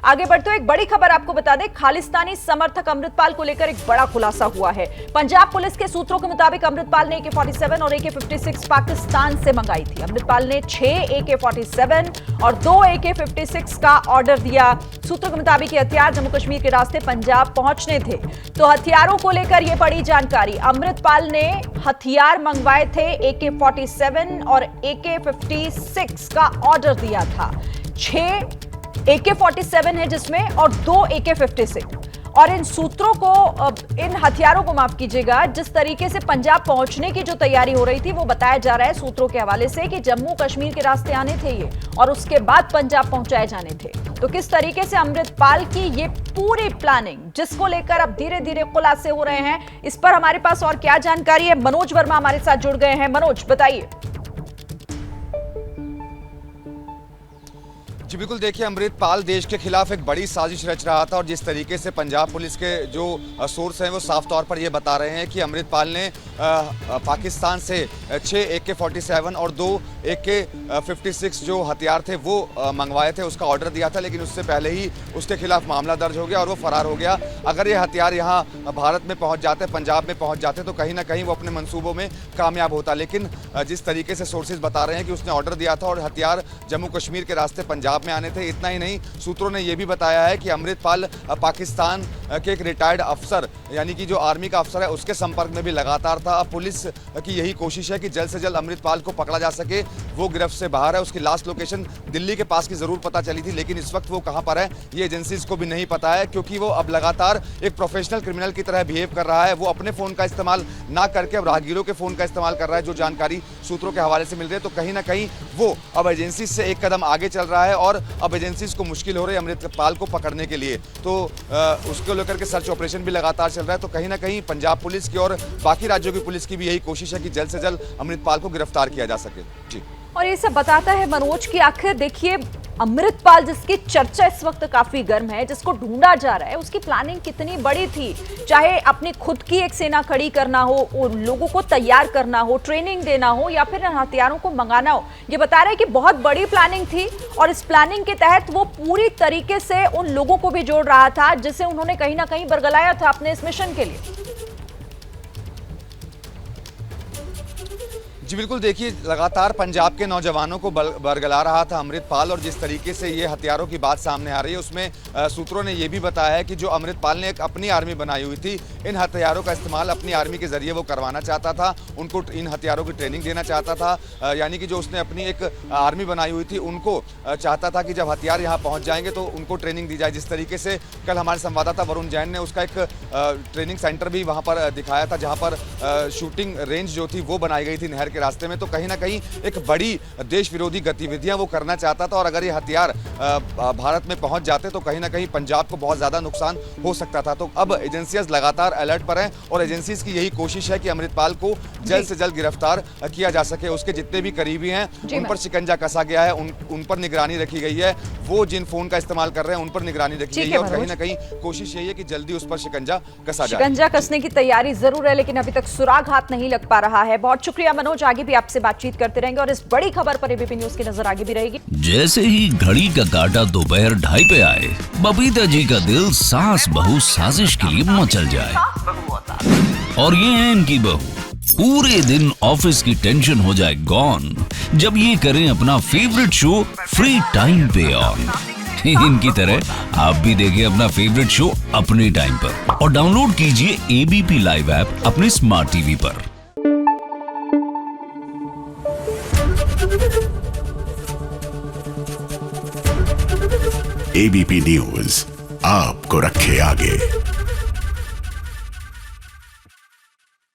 आगे बढ़ते हुए एक बड़ी खबर आपको बता दें, खालिस्तानी समर्थक अमृतपाल को लेकर एक बड़ा खुलासा हुआ है। पंजाब पुलिस के सूत्रों के मुताबिक अमृतपाल ने AK-47 और AK-56 पाकिस्तान से मंगाई थी। अमृतपाल ने 6 AK-47 और 2 AK-56 का ऑर्डर दिया। सूत्रों के मुताबिक ये हथियार जम्मू कश्मीर के रास्ते पंजाब पहुंचने थे। तो हथियारों को लेकर यह बड़ी जानकारी, अमृतपाल ने हथियार मंगवाए थे, AK-47 और AK-56 का ऑर्डर दिया था। 6 AK-47 है जिसमें और 2 AK-56। और इन सूत्रों को, इन हथियारों को माफ कीजिएगा, जिस तरीके से पंजाब पहुंचने की जो तैयारी हो रही थी वो बताया जा रहा है सूत्रों के हवाले से कि जम्मू कश्मीर के रास्ते आने थे ये और उसके बाद पंजाब पहुंचाए जाने थे। तो किस तरीके से अमृतपाल की ये पूरी प्लानिंग, जिसको लेकर अब धीरे धीरे खुलासे हो रहे हैं, इस पर हमारे पास और क्या जानकारी है, मनोज वर्मा हमारे साथ जुड़ गए हैं। मनोज, बताइए। जी बिल्कुल, देखिए, अमृतपाल देश के खिलाफ एक बड़ी साजिश रच रहा था और जिस तरीके से पंजाब पुलिस के जो सोर्स हैं वो साफ तौर पर ये बता रहे हैं कि अमृतपाल ने पाकिस्तान से 6 AK-47 और 2 AK-56 जो हथियार थे वो मंगवाए थे, उसका ऑर्डर दिया था, लेकिन उससे पहले ही उसके खिलाफ मामला दर्ज हो गया और वो फरार हो गया। अगर ये हथियार यहाँ भारत में पहुँच जाते, पंजाब में पहुँच जाते, तो कहीं ना कहीं वो अपने मंसूबों में कामयाब होता। लेकिन जिस तरीके से सोर्सेज बता रहे हैं कि उसने ऑर्डर दिया था और हथियार जम्मू कश्मीर के रास्ते पंजाब में आने थे। इतना ही नहीं, सूत्रों ने यह भी बताया है कि अमृतपाल पाकिस्तान के एक रिटायर्ड अफसर, यानी कि जो आर्मी का अफसर है, उसके संपर्क में भी लगातार था। अब पुलिस की यही कोशिश है कि जल्द से जल्द अमृतपाल को पकड़ा जा सके। वो गिरफ्त से बाहर है, उसकी लास्ट लोकेशन दिल्ली के पास की जरूर पता चली थी, लेकिन इस वक्त वो कहां पर है ये एजेंसीज को भी नहीं पता है, क्योंकि वो अब लगातार एक प्रोफेशनल क्रिमिनल की तरह बिहेव कर रहा है। वो अपने फोन का इस्तेमाल ना करके अब राहगीरों के फोन का इस्तेमाल कर रहा है, जो जानकारी सूत्रों के हवाले से मिल रही है। तो कहीं ना कहीं वो अब एजेंसी से एक कदम आगे चल रहा है और अब एजेंसीज को मुश्किल हो रही है अमृतपाल को पकड़ने के लिए। तो उसको लेकर के सर्च ऑपरेशन भी लगातार चल रहा है। तो कहीं ना कहीं पंजाब पुलिस की और बाकी राज्यों की पुलिस की भी यही कोशिश है कि जल्द से जल्द अमृतपाल को गिरफ्तार किया जा सके। जी, और ये सब बताता है मनोज की आखिर देखिए, अमृतपाल जिसकी चर्चा इस वक्त काफी गर्म है, जिसको ढूंढा जा रहा है, उसकी प्लानिंग कितनी बड़ी थी। चाहे अपनी खुद की एक सेना खड़ी करना हो, लोगों को तैयार करना हो, ट्रेनिंग देना हो, या फिर हथियारों को मंगाना हो, ये बता रहे हैं कि बहुत बड़ी प्लानिंग थी और इस प्लानिंग के तहत वो पूरी तरीके से उन लोगों को भी जोड़ रहा था जिसे उन्होंने कहीं ना कहीं बरगलाया था अपने इस मिशन के लिए। जी बिल्कुल, देखिए, लगातार पंजाब के नौजवानों को बरगला रहा था अमृतपाल और जिस तरीके से ये हथियारों की बात सामने आ रही है उसमें सूत्रों ने ये भी बताया है कि जो अमृतपाल ने एक अपनी आर्मी बनाई हुई थी, इन हथियारों का इस्तेमाल अपनी आर्मी के जरिए वो करवाना चाहता था, उनको इन हथियारों की ट्रेनिंग देना चाहता था। यानी कि जो उसने अपनी एक आर्मी बनाई हुई थी उनको चाहता था कि जब हथियार यहाँ पहुँच जाएंगे तो उनको ट्रेनिंग दी जाए। जिस तरीके से कल हमारे संवाददाता वरुण जैन ने उसका एक ट्रेनिंग सेंटर भी वहाँ पर दिखाया था, जहाँ पर शूटिंग रेंज जो थी वो बनाई गई थी नहर के रास्ते में। तो कहीं ना कहीं एक बड़ी देश विरोधी गतिविधियां वो करना चाहता था और अगर ये हथियार भारत में पहुंच जाते तो कहीं ना कहीं पंजाब को बहुत ज्यादा नुकसान हो सकता था। तो अब एजेंसियां लगातार अलर्ट पर हैं और एजेंसीज की यही कोशिश है कि अमृतपाल को जल्द से जल्द गिरफ्तार किया जा सके। उसके जितने भी करीबी हैं उन पर शिकंजा कसा गया है, उन पर निगरानी रखी गई है। वो जिन फोन का इस्तेमाल कर रहे हैं उन पर निगरानी रखी गई है और कहीं ना कहीं कोशिश यही है कि जल्दी उस पर शिकंजा कसा जाए। शिकंजा कसने की तैयारी जरूर है, लेकिन अभी तक सुराग हाथ नहीं लग पा रहा है। बहुत शुक्रिया मनोज, आगे भी आपसे बातचीत करते रहेंगे और इस बड़ी खबर पर एबीपी न्यूज की नजर आगे भी रहेगी। जैसे ही घड़ी का काटा दोपहर 2:30 पे आए, बबीता जी का दिल सास बहू साजिश के लिए मचल जाए। और ये है इनकी बहू, पूरे दिन ऑफिस की टेंशन हो जाए गॉन जब ये करें अपना फेवरेट शो फ्री टाइम पे ऑन। इनकी तरह आप भी देखिए अपना फेवरेट शो अपने टाइम पर और डाउनलोड कीजिए एबीपी लाइव ऐप अपने स्मार्ट टीवी पर। एबीपी न्यूज आपको रखे आगे।